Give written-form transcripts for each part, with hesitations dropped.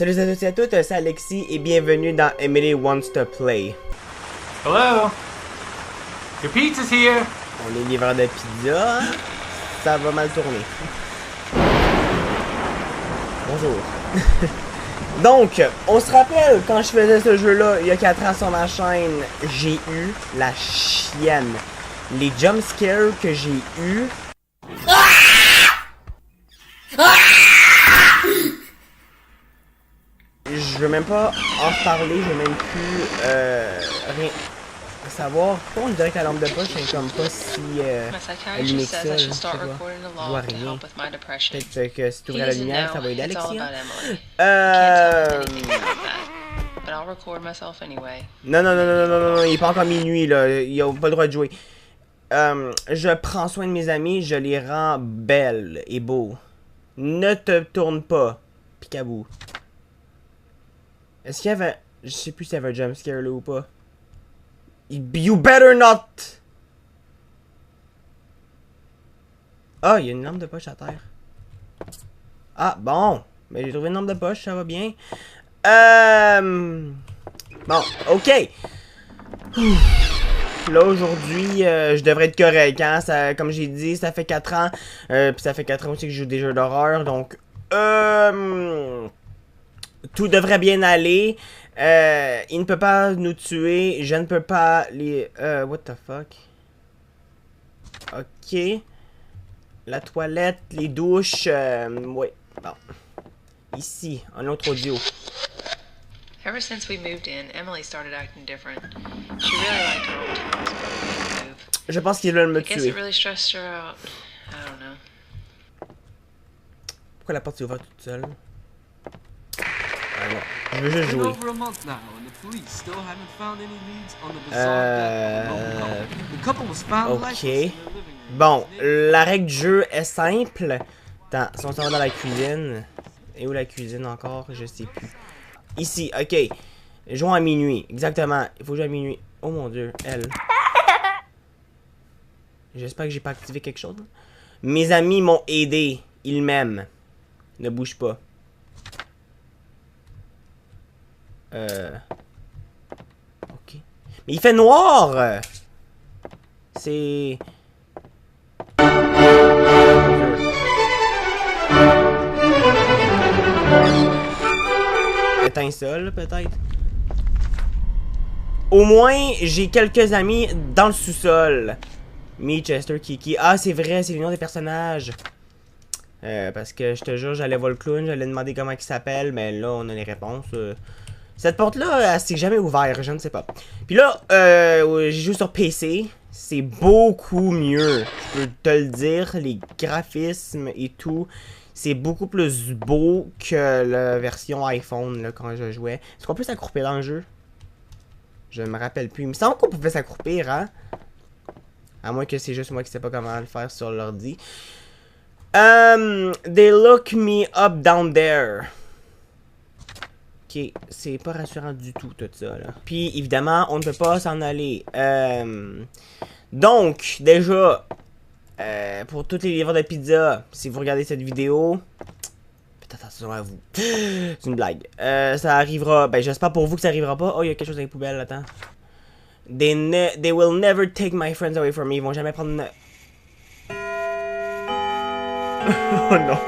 Salut à tous et à toutes, c'est Alexis et bienvenue dans Emily Wants to Play. Hello? Your pizza's here! On est livreur de pizza, ça va mal tourner. Bonjour. Donc, on se rappelle quand je faisais ce jeu-là il y a 4 ans sur ma chaîne, j'ai eu la chienne. Les jumpscares que j'ai eu. Je veux même pas en reparler, je veux même plus rien savoir. Pourquoi on dirait que la lampe de poche est comme pas si allumée que ça, là, je vois rien. Peut-être que si tu ouvres la lumière, ça va aider Alexia. Non, il est pas encore minuit là, il a pas le droit de jouer. Je prends soin de mes amis, je les rends belles et beaux. Ne te tourne pas, picabou. Est-ce qu'il y avait... Je sais plus s'il y avait un jumpscare là ou pas. You better not! Ah, il y a une lampe de poche à terre. Ah, bon. Mais j'ai trouvé une lampe de poche, ça va bien. Bon, ok. Là, aujourd'hui, je devrais être correct, hein. Ça, comme j'ai dit, ça fait 4 ans. Puis ça fait 4 ans aussi que je joue des jeux d'horreur, donc... Tout devrait bien aller. Il ne peut pas nous tuer. Je ne peux pas les... what the fuck? Ok. La toilette, les douches... oui. Bon. Ici, un autre audio. Ever since we moved in, Emily started acting different. She really liked her old house, but we didn't move. Je pense qu'ils veulent me I guess tuer. it really stressed her out. I don't know. Pourquoi la porte est ouverte toute seule? Je veux juste jouer. Ok. Bon, la règle du jeu est simple. Attends, si on s'en va dans la cuisine. Et où la cuisine encore? Je sais plus. Ici, ok. Jouons à minuit, exactement. Il faut jouer à minuit. Oh mon dieu, elle. J'espère que j'ai pas activé quelque chose. Mes amis m'ont aidé. Ils m'aiment. Ne bouge pas. Ok. Mais il fait noir! C'est... Éteins ça, là, peut-être. Au moins, j'ai quelques amis dans le sous-sol. Me, Chester, Kiki. Ah, c'est vrai, c'est le nom des personnages. Parce que je te jure, j'allais voir le clown, j'allais demander comment il s'appelle, mais là, on a les réponses. Cette porte-là, elle s'est jamais ouverte, je ne sais pas. Puis là, j'ai joué sur PC. C'est beaucoup mieux, je peux te le dire. Les graphismes et tout, c'est beaucoup plus beau que la version iPhone, là, quand je jouais. Est-ce qu'on peut s'accroupir dans le jeu? Je me rappelle plus. Il me semble qu'on pouvait s'accroupir, hein? À moins que c'est juste moi qui sais pas comment le faire sur l'ordi. They look me up down there. Ok, c'est pas rassurant du tout ça là. Puis évidemment, on ne peut pas s'en aller. Donc, déjà, pour tous les livreurs de pizza, si vous regardez cette vidéo, faites attention à vous. C'est une blague. Ça arrivera, ben j'espère pour vous que ça arrivera pas. Oh, il y a quelque chose dans les poubelles, attends. They will never take my friends away from me. Ils vont jamais prendre... Oh non.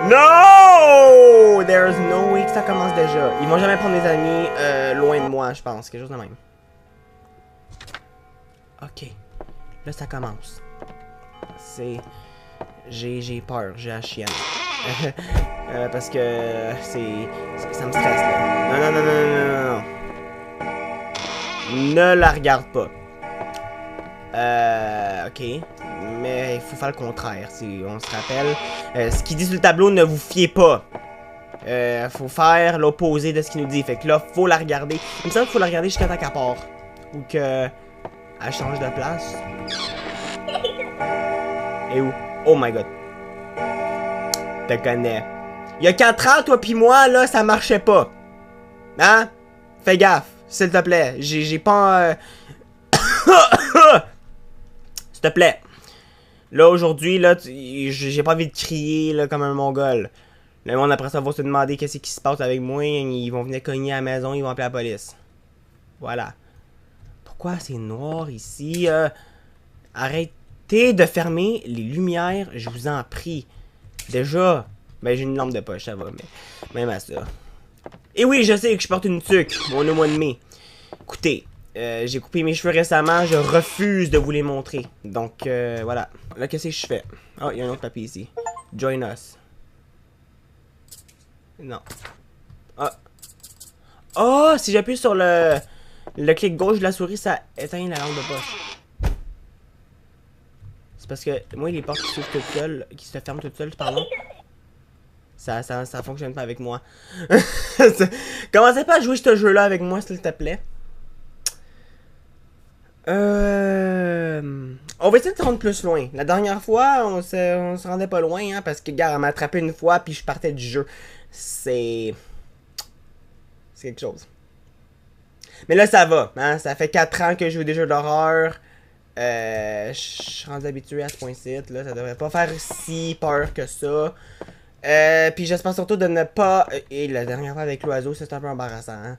No! There's no way que ça commence déjà. Ils vont jamais prendre mes amis loin de moi, je pense. Quelque chose de même. Ok. Là, ça commence. C'est... J'ai peur. J'ai la chienne. Parce que ça me stresse, là. Non. Ne la regarde pas. Ok. Mais il faut faire le contraire, si on se rappelle. Ce qu'il dit sur le tableau, ne vous fiez pas. Faut faire l'opposé de ce qu'il nous dit. Fait que là, faut la regarder. Il me semble qu'il faut la regarder jusqu'à temps qu'elle part. Ou que elle change de place. Et où? Oh my god. Te connais. Il y a 4 ans, toi pis moi, là, ça marchait pas. Hein? Fais gaffe, s'il te plaît. J'ai pas... S'il te plaît. Là, aujourd'hui, là, j'ai pas envie de crier là, comme un mongol. Le monde après ça va se demander qu'est-ce qui se passe avec moi. Ils vont venir cogner à la maison, ils vont appeler la police. Voilà. Pourquoi c'est noir ici? Arrêtez de fermer les lumières, je vous en prie. Déjà, ben j'ai une lampe de poche, ça va, mais même à ça. Et oui, je sais que je porte une tuque, on est au mois de mai. Écoutez, j'ai coupé mes cheveux récemment, je refuse de vous les montrer. Donc, voilà. Là, qu'est-ce que je fais? Oh, il y a un autre papier ici. Join us. Non. Ah. Oh, si j'appuie sur le clic gauche de la souris, ça éteint la lampe de poche. C'est parce que moi, les portes qui s'ouvrent toutes seules, qui se ferment toutes seules, pardon. Ça fonctionne pas avec moi. Commencez pas à jouer ce jeu-là avec moi, s'il te plaît. On va essayer de se rendre plus loin. La dernière fois, on se rendait pas loin, hein, parce que, gars, elle m'a attrapé une fois, puis je partais du jeu. C'est quelque chose. Mais là, ça va, hein. Ça fait 4 ans que je joue des jeux d'horreur. Je suis rendu habitué à ce point-ci, là. Ça devrait pas faire si peur que ça. Puis j'espère surtout de ne pas... Et la dernière fois avec l'oiseau, c'est un peu embarrassant, hein.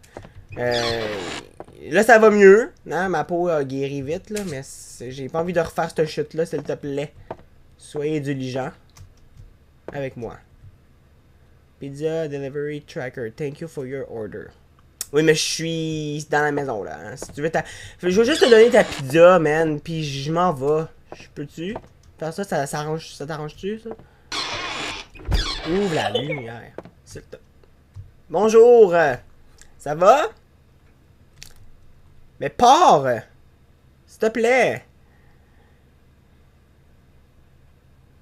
Là, ça va mieux. Hein? Ma peau a guéri vite, là, mais j'ai pas envie de refaire cette chute-là, s'il te plaît. Soyez indulgents avec moi. Pizza Delivery Tracker. Thank you for your order. Oui, mais je suis dans la maison, là. Hein? Si tu veux je veux juste te donner ta pizza, man, puis je m'en vais. Je peux-tu faire ça? Ça t'arrange-tu, ça? Ouvre la lumière. Bonjour! Ça va? Mais pars! S'il te plaît!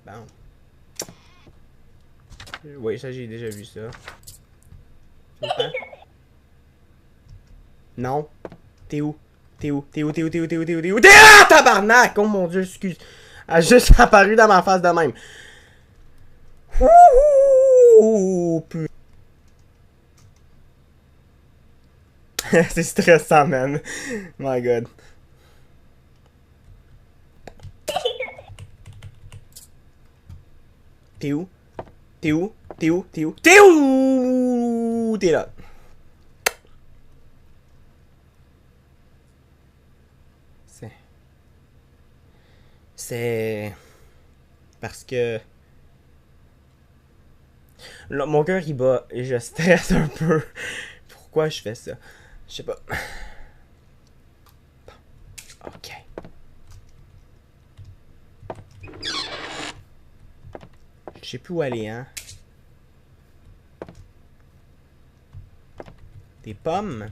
Bon. Oui, ça, j'ai déjà vu ça. Non. T'es où? T'es où? T'es où? T'es où? T'es où? T'es où? T'es où? T'es où? Ah, tabarnak! Oh mon dieu, excuse. Elle a juste apparu dans ma face de même. Ouh, putain. C'est stressant, man. My god. T'es où? T'es où? T'es où? T'es où? T'es où? T'es là. C'est... Parce que... Là, mon cœur il bat et je stresse un peu. Pourquoi je fais ça? Je sais pas. Ok. Je sais plus où aller, hein. Des pommes?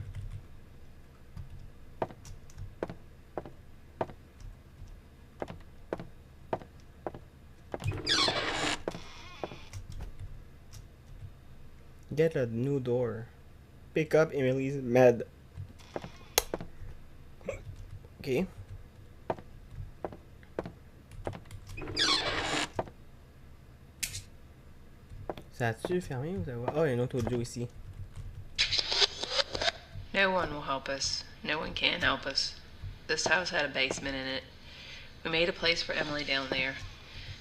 Get a new door. Pick up Emily's med. Ok. Ça a-tu fermé ou ça va? Oh, il y a un autre audio ici. No one will help us. No one can help us. This house had a basement in it. We made a place for Emily down there.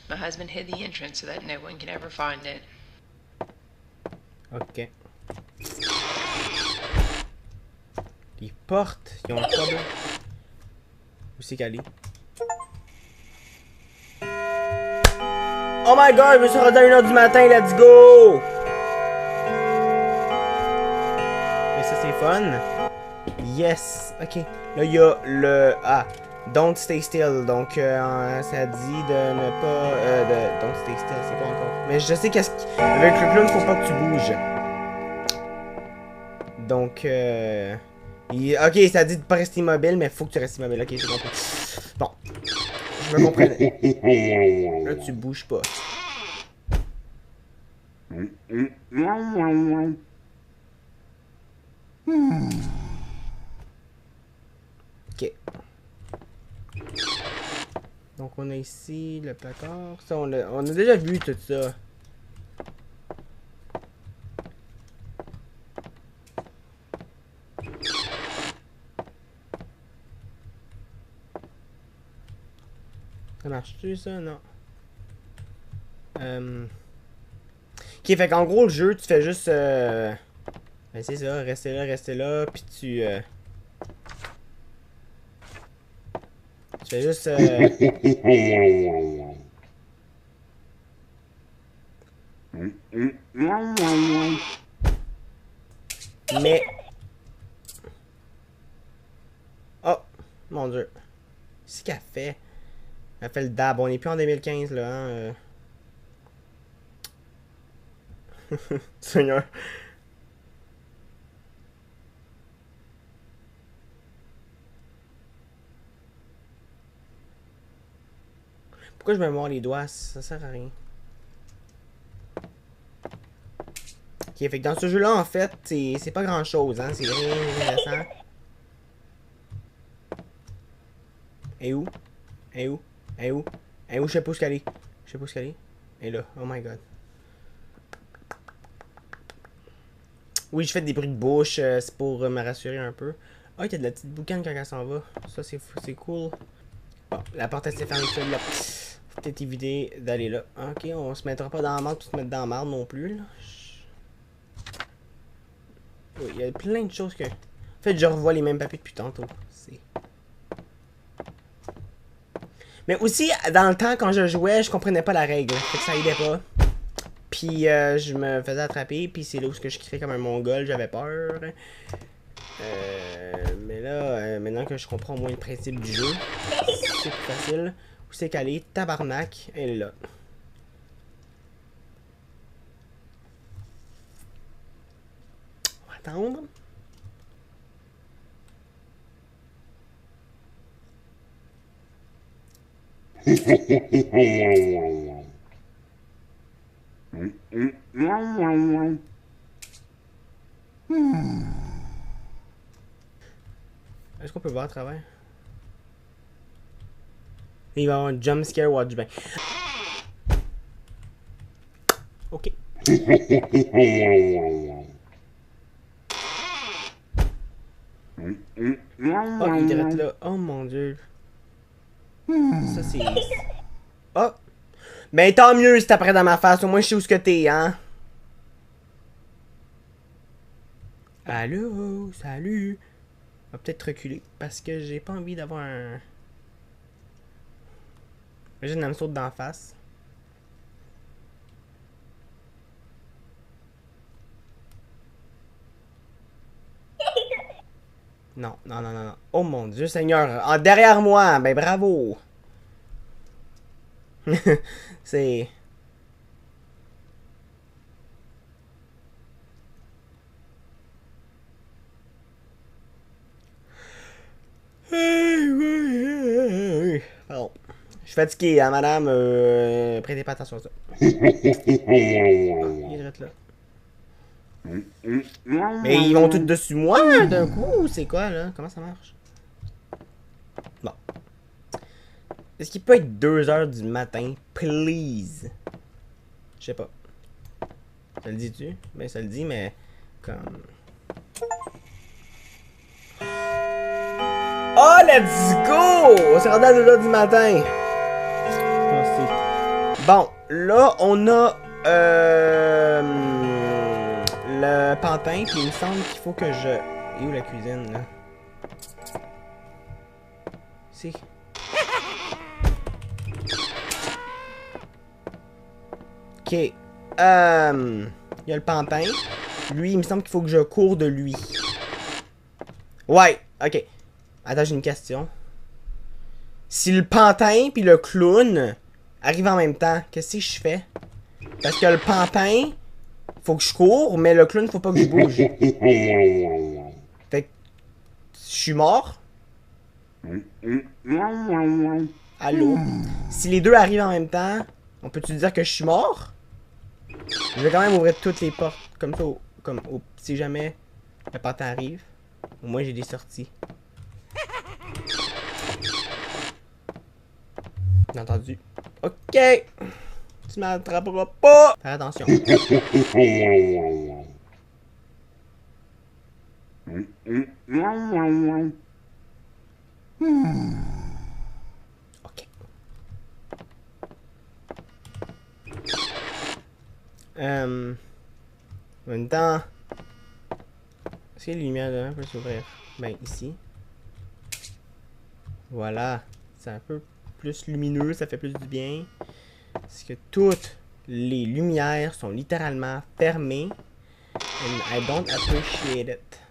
My husband hid the entrance so that no one can ever find it. Ok. Les portes, ils ont un problème. Où c'est qu'elle est? Oh my god, je me suis rendu à 1h du matin, let's go! Mais ça c'est fun. Yes, ok. Là il y a le... Ah, don't stay still. Donc ça dit de ne pas... Don't stay still, c'est quoi encore? Mais je sais qu'est-ce qui... Avec le clown, faut pas que tu bouges. Donc ok, ça dit de pas rester immobile, mais faut que tu restes immobile. Ok, j'ai compris. Bon. Je me comprenais. Là, tu bouges pas. Ok. Donc on a ici le placard. Ça, on a déjà vu tout ça. Ça marche-tu ça? Non. Ok, fait qu'en gros, le jeu, tu fais juste... Ben c'est ça, rester là, puis tu... Tu fais juste... Mais... Oh, mon dieu. C'est ce qu'elle fait. Elle fait le dab. On est plus en 2015, là, hein. Seigneur. Pourquoi je me mords les doigts? Ça sert à rien. Ok, fait que dans ce jeu-là, en fait, c'est pas grand-chose, hein. C'est rien intéressant. Et où? Et où? Et où? Et où? Je sais pas où qu'elle est. Je sais pas où qu'elle est. Elle est là. Oh my god. Oui, je fais des bruits de bouche. C'est pour me rassurer un peu. Ah, il y a de la petite boucane quand elle s'en va. Ça, c'est cool. Bon, la porte elle s'est fermée celle-là. Faut peut-être éviter d'aller là. Ok, on se mettra pas dans la marde pour se mettre dans la marde non plus. Là. Oui, il y a plein de choses que... En fait, je revois les mêmes papiers depuis tantôt. Mais aussi, dans le temps, quand je jouais, je comprenais pas la règle. Fait que ça aidait pas. Puis je me faisais attraper, puis c'est là où je criais comme un mongol, j'avais peur. Mais là, maintenant que je comprends au moins le principe du jeu, c'est plus facile. Où c'est qu'elle est? Tabarnak, elle est là. On va attendre. Est-ce qu'on peut voir à travers? Il va y avoir un jump scare watch ben. Ok. Oh, il est là. Oh mon dieu. Ça c'est... Oh! Ben tant mieux si t'apparais dans ma face, au moins je sais où ce que t'es, hein? Allô? Salut? On va peut-être reculer, parce que j'ai pas envie d'avoir un... Imagine, elle me saute d'en face. Non, non, non, non, non. Oh mon dieu, Seigneur! En derrière moi! Ben bravo! C'est... Pardon. Je suis fatigué, hein, madame. Prêtez pas attention à ça. Ah, il est là. Mais ils vont tous dessus moi d'un coup, c'est quoi là? Comment ça marche? Bon. Est-ce qu'il peut être 2h du matin? Please. Je sais pas. Ça le dit-tu? Ben ça le dit, mais comme... Oh, let's go! On s'est rendu à 2h du matin. Merci. Bon, là, on a le pantin, puis il me semble qu'il faut que je... Et où la cuisine, là? C'est... Ok. Il y a le pantin. Lui, il me semble qu'il faut que je cours de lui. Ouais, ok. Attends, j'ai une question. Si le pantin puis le clown arrivent en même temps, qu'est-ce que je fais? Parce que le pantin, faut que je cours, mais le clown, faut pas que je bouge. Fait que, je suis mort. Allô? Si les deux arrivent en même temps, on peut-tu dire que je suis mort? Je vais quand même ouvrir toutes les portes, comme ça, si jamais le pantin arrive. Au moins, j'ai des sorties. Bien entendu. Ok. Tu m'attraperas pas. Fais attention. Ok. En même temps... Est-ce que les lumières dedans peuvent s'ouvrir? Ben, ici. Voilà. C'est un peu plus lumineux, ça fait plus du bien. Parce que toutes les lumières sont littéralement fermées. And I don't appreciate it.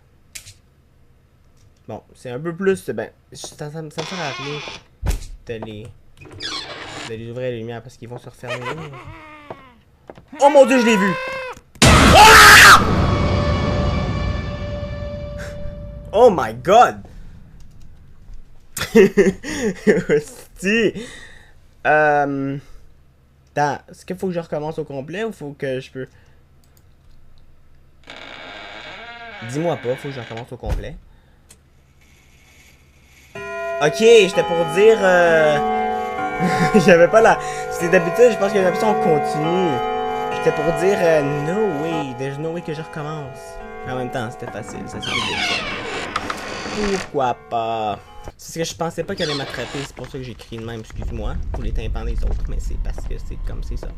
Bon, c'est un peu plus... Ben, ça me sert à rien de les ouvrir les lumières parce qu'ils vont se refermer. Oh mon dieu, je l'ai vu! Ah! Oh my god! Hostie! Attends, est-ce qu'il faut que je recommence au complet ou faut que je peux... Dis-moi pas, faut que je recommence au complet. Ok, j'étais pour dire... J'avais pas la... C'était d'habitude, je pense qu'il y a une option continue. J'étais pour dire no way, there's no way que je recommence. Mais en même temps, c'était facile, ça s'est fait. Pourquoi pas? C'est ce que je pensais pas qu'elle allait m'attraper, c'est pour ça que j'ai écrit de même, excuse-moi, pour les tympans des autres, mais c'est parce que c'est comme c'est ça.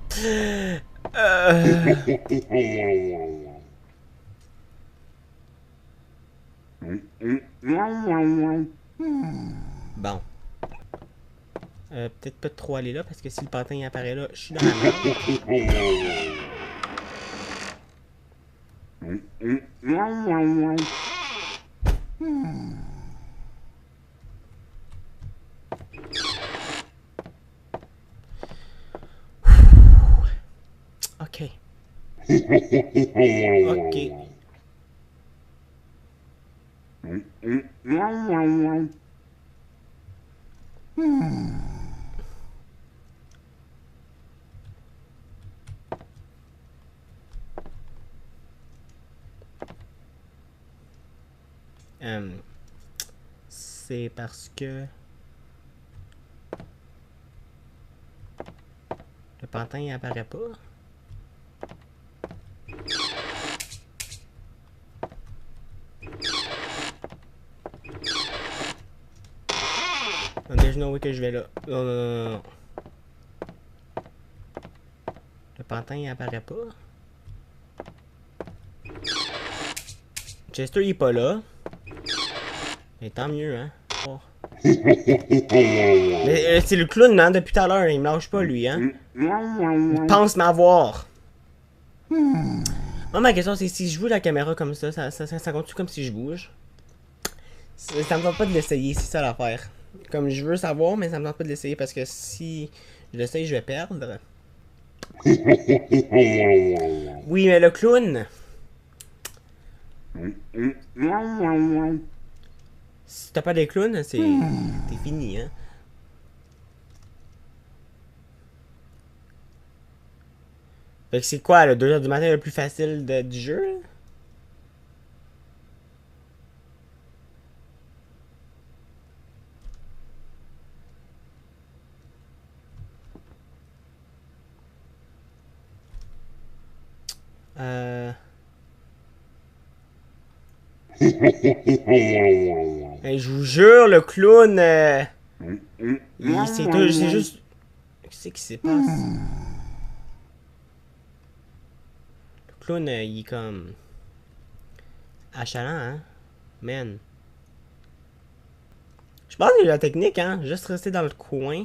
Bon. Peut-être pas trop aller là, parce que si le pantin apparaît là, je suis dans la merde. Ok. Ok. C'est parce que le pantin il apparaît pas. Non, there's no way que je vais là. Non, non, non, non. Le pantin il apparaît pas. Chester il est pas là. Mais tant mieux, hein. Oh. Mais c'est le clown, hein, depuis tout à l'heure. Il me lâche pas, lui, hein. Il pense m'avoir. Moi, ma question, c'est si je bouge la caméra comme ça, ça compte-tu comme si je bouge? Ça me tente pas de l'essayer, c'est ça l'affaire. Comme je veux savoir, mais ça me tente pas de l'essayer parce que si je l'essaye, je vais perdre. Oui, mais le clown... Si t'as pas des clowns, c'est... T'es fini, hein. Fait que c'est quoi, le 2h du matin le plus facile du jeu? Hey, je vous jure, le clown... c'est juste... Qu'est-ce qui se passe? Le clown, il est comme... achalant, hein? Man. Je pense que la technique, hein? Juste rester dans le coin.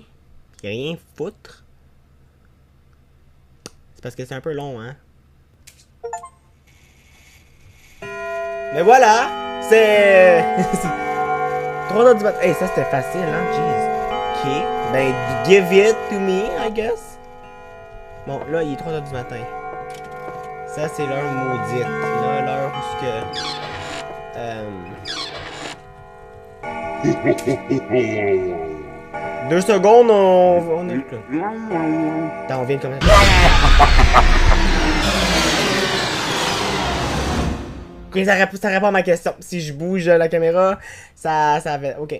Pis rien foutre. C'est parce que c'est un peu long, hein? Mais voilà! C'est... 3h du matin. Hey, ça c'était facile, hein? Jeez. Ok. Ben, give it to me, I guess. Bon, là, il est 3h du matin. Ça, c'est l'heure maudite. Là, l'heure où ce que... 2 secondes, on est là. Attends, on vient comme ça. Ok, ça répond à ma question. Si je bouge la caméra, ça fait... Ok.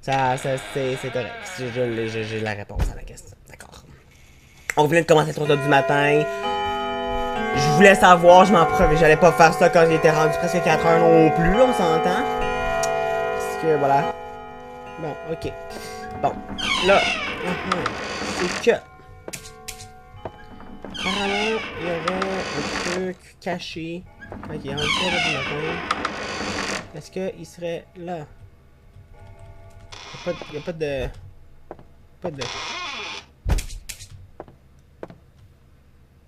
C'est correct. J'ai la réponse à la question. D'accord. On venait de commencer à 3h du matin. Je voulais savoir, je m'en profite. J'allais pas faire ça quand j'étais rendu presque 4h non plus, on s'entend. Parce que voilà. Bon, ok. Bon, là. C'est que... Apparemment, il y aurait un truc caché. Ok, on va le du matin. Est-ce qu'il serait là? Il n'y a pas de... Pas de...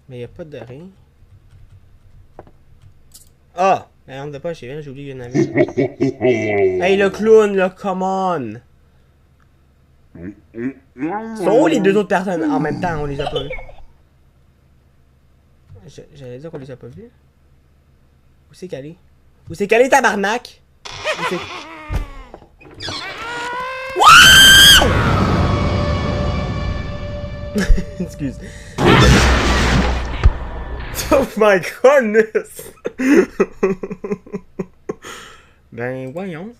Mais il n'y a pas de rien. Ah! La lampe de poche, c'est vrai, j'ai oublié qu'il y en avait. Hey, le clown, là, come on! Sont où les deux autres personnes en même temps? On les a pas vus. J'allais dire qu'on les a pas vus. Où c'est qu'elle est? Où c'est qu'elle est, tabarnak? Où c'est... Excuse. Oh my goodness! Ben, voyons.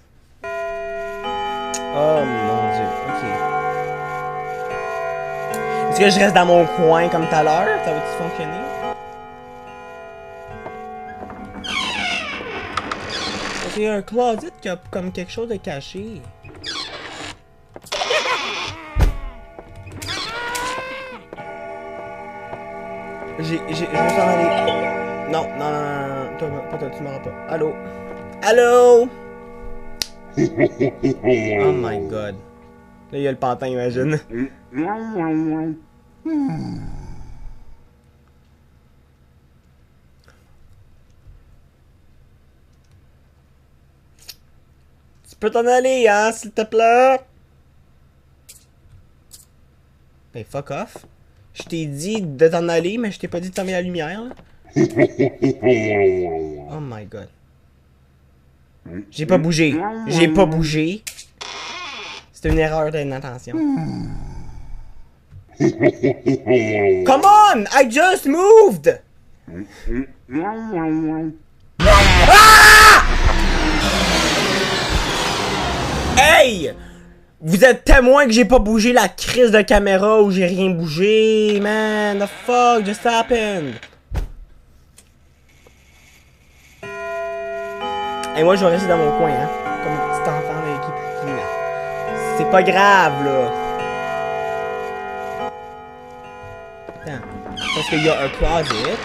Oh mon dieu, ok. Est-ce que je reste dans mon coin comme tout à l'heure? Ça va-tu fonctionner? Est-ce qu'il y a un closet qui a comme quelque chose de caché? Je me sens aller. Non, non, non, non, toi, tu m'auras pas. Allô? Allô? Oh my god. Là, il y a le pantin, imagine. Tu peux t'en aller, hein, s'il te plaît? Ben, fuck off. Je t'ai dit de t'en aller, mais je t'ai pas dit de fermer la lumière, là. Oh my god. J'ai pas bougé. J'ai pas bougé. C'était une erreur d'inattention. Come on! I just moved! Ah! Hey! Vous êtes témoin que j'ai pas bougé la crise de caméra ou j'ai rien bougé, man. The fuck just happened? Et moi, je vais rester dans mon coin, hein. Comme un petit enfant qui là. C'est pas grave, là. Attends. Parce qu'il y a un closet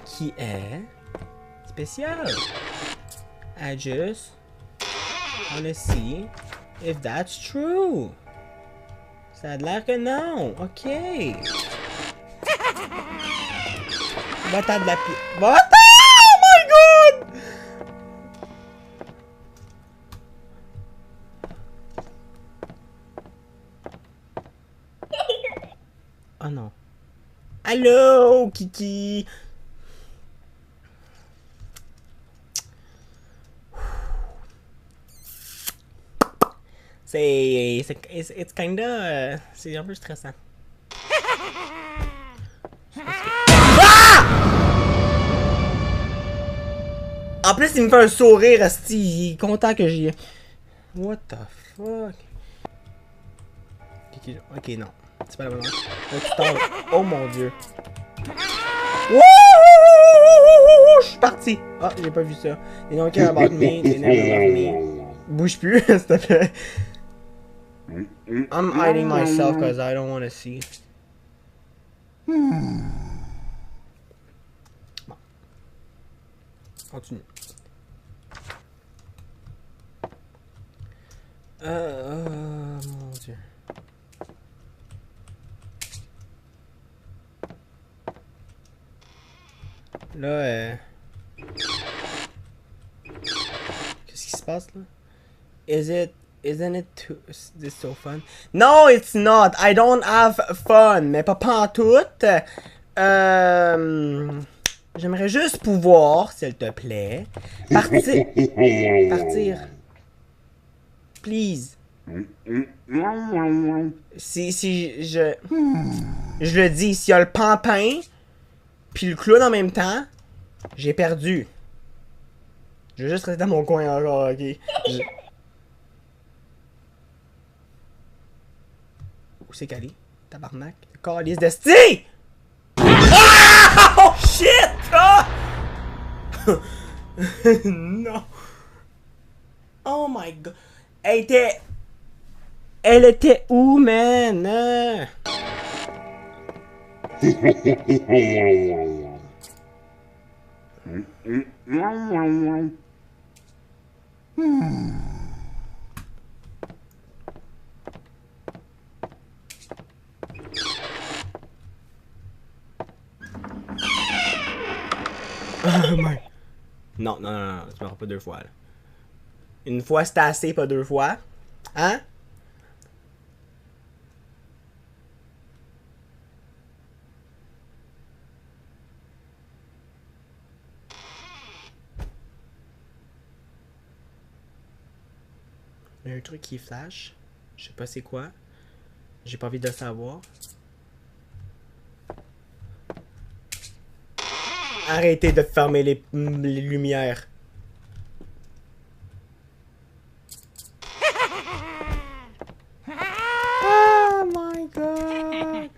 qui est spécial. I just wanna see if that's true. Ça a l'air que non. Ok. Va-t'en de la pied. Va-t'en! Oh my god! Oh non. Allô, Kiki? It's kinda... c'est un peu stressant. Ah! En plus, il me fait un sourire, asti. Il est content que j'y ai. What the fuck? Ok, non. C'est pas la bonne heure. Oh mon dieu. Wouhou! Je suis parti. Ah, j'ai pas vu ça. They don't care about me. They never love me. Bouge plus, s'il te plaît. I'm hiding myself because I don't want to see. Bon. Continue. Mon dieu. Là, qu'est-ce qui se passe là? Isn't it this so fun? No, it's not. I don't have fun. Mais pas pantoute. J'aimerais juste pouvoir, s'il te plaît, partir. Please. Si je le dis, s'il y a le pantin puis le clown en même temps, j'ai perdu. Je vais juste rester dans mon coin encore, ok? Où c'est qu'elle est? Tabarnak. Calice d'esti! Ah! Oh shit! Ah! Non! Oh my god! Elle était où, man? Non, non, non, non, tu m'auras pas deux fois, là. Une fois, c'est assez, pas deux fois. Hein? Il y a un truc qui flash. Je sais pas c'est quoi. J'ai pas envie de le savoir. Arrêtez de fermer les lumières. Oh my god.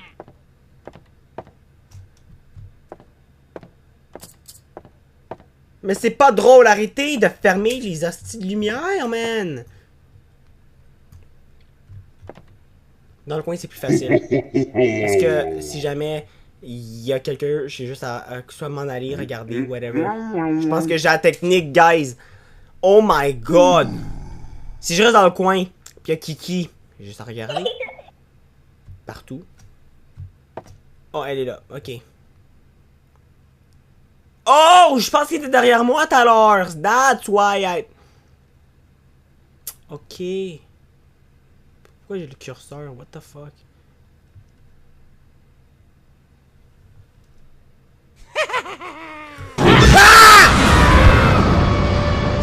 Mais c'est pas drôle, arrêtez de fermer les hosties de lumière, man. Dans le coin, c'est plus facile. Parce que si jamais il y a quelqu'un, j'ai juste à soit m'en aller, regarder, whatever. Je pense que j'ai la technique, guys. Oh my god. Si je reste dans le coin, pis il y a Kiki, j'ai juste à regarder. Partout. Oh, elle est là, ok. Oh, je pense qu'il était derrière moi tout à l'heure. That's why I... Ok. Pourquoi j'ai le curseur? What the fuck? Ah!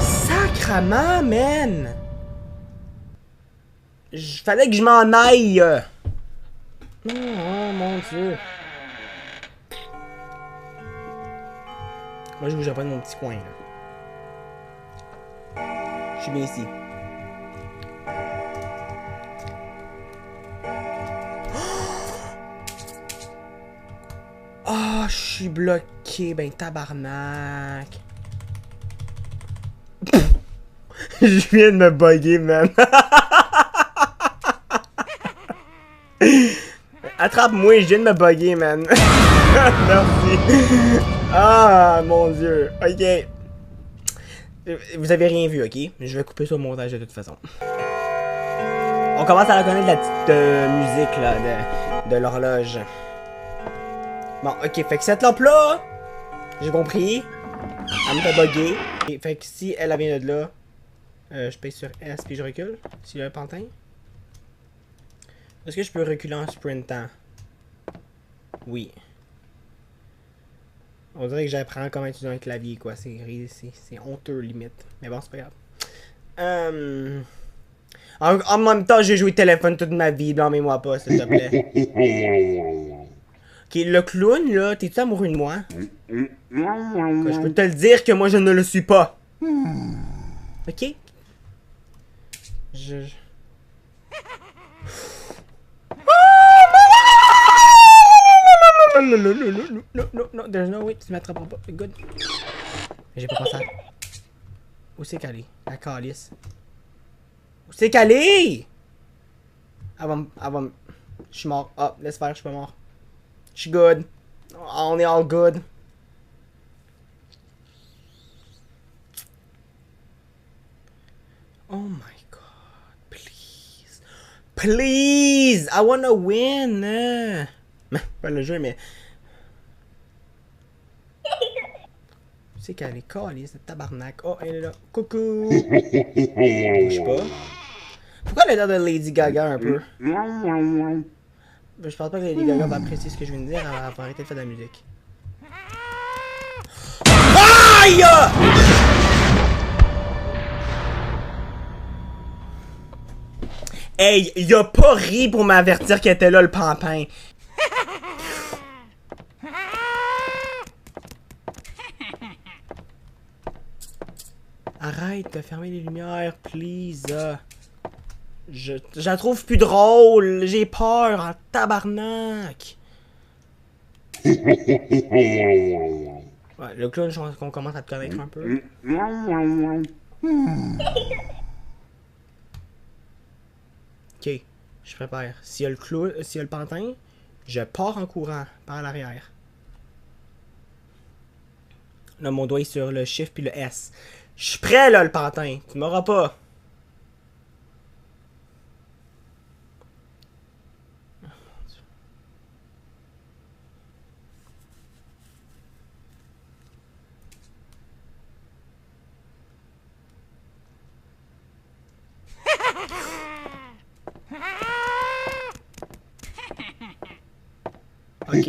Sacrement, man! Fallait que je m'en aille! Oh, oh mon dieu. Moi, je bougerai pas de mon petit coin, là. Je suis bien ici. Oh, je suis bloqué. Ben, tabarnak. Je viens de me bugger, man. Attrape-moi, je viens de me bugger, man. Merci. Ah, mon dieu. Ok. Vous avez rien vu, ok? Je vais couper ça au montage de toute façon. On commence à reconnaître la petite musique, là, de l'horloge. Bon, ok, fait que cette lampe-là, j'ai compris. Elle me fait bugger. Et fait que si elle vient de là, je pèse sur S puis je recule. S'il y a un pantin. Est-ce que je peux reculer en sprintant? Oui. On dirait que j'apprends comment utiliser un clavier, quoi. C'est honteux, limite. Mais bon, c'est pas grave. En même temps, j'ai joué téléphone toute ma vie. Blâmez-moi pas, s'il te plaît. Ok, le clown, là, t'es-tu amoureux de moi? Quoi, je peux te le dire que moi, je ne le suis pas. Ok? No, there's no way, tu m'attraperas pas. Good. J'ai pas pensé à... Où c'est qu'elle est? La calice. Où c'est qu'elle est? Elle va me... Je suis mort. Ah, laisse faire, je suis pas mort. Je suis good. On est all good. Oh my god. Please. Please! I wanna win! Pas le jeu, mais... C'est qu'elle est calée, cette tabarnak. Oh, elle est là. Coucou! Bouge pas. Pourquoi elle a l'air de Lady Gaga un peu? Je pense pas que Lady Gaga va apprécier ce que je viens de dire. Elle va arrêter de faire de la musique. Aïe! Hey, il a pas ri pour m'avertir qu'elle était là, le pampin. Arrête de fermer les lumières, please. Je la trouve plus drôle. J'ai peur en tabarnak. Ouais, le clown, je pense qu'on commence à te connaître un peu. Ok, je prépare. S'il y a le clown, s'il y a le pantin, Je pars en courant par l'arrière. Là, mon doigt est sur le shift puis le S. Je suis prêt, là, le pantin. Tu m'auras pas. Ok.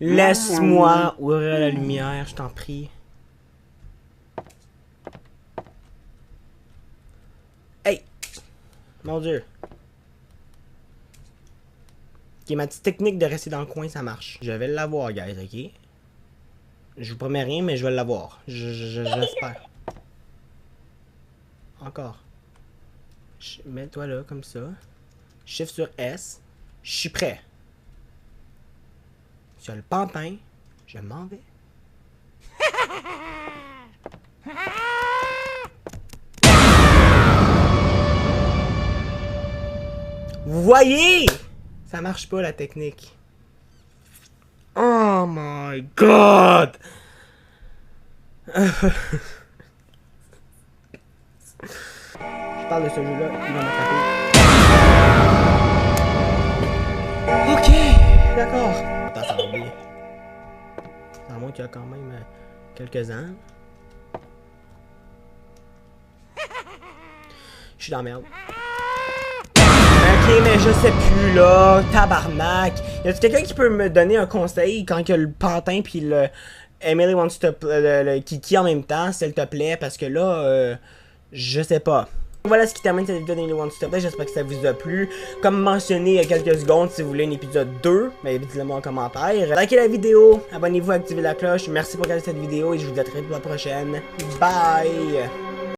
Laisse-moi ouvrir la lumière, je t'en prie. Hey! Mon Dieu. Ok, ma petite technique de rester dans le coin, ça marche. Je vais l'avoir, guys, ok? Je vous promets rien, mais je vais l'avoir. J'espère. Encore. Mets-toi là, comme ça. Shift sur S. Je suis prêt. Sur le pantin, je m'en vais. Vous voyez? Ça marche pas, la technique. Oh my god! Je parle de ce jeu-là, il va m'attraper. Ok, d'accord. Attends, ça va bien. À moins qu'il y a quand même quelques ans. Je suis dans la merde. Ok, mais je sais plus là, tabarnak. Y a-t-il quelqu'un qui peut me donner un conseil quand il y a le pantin pis le Emily Wants to le Kiki en même temps, s'il te plaît, parce que là, je sais pas. Voilà ce qui termine cette vidéo d'Emily Wants to Play, j'espère que ça vous a plu. Comme mentionné il y a quelques secondes, si vous voulez un épisode 2, mais dites-le moi en commentaire. Likez la vidéo, abonnez-vous, activez la cloche. Merci pour regarder cette vidéo et je vous dis à très vite pour la prochaine. Bye!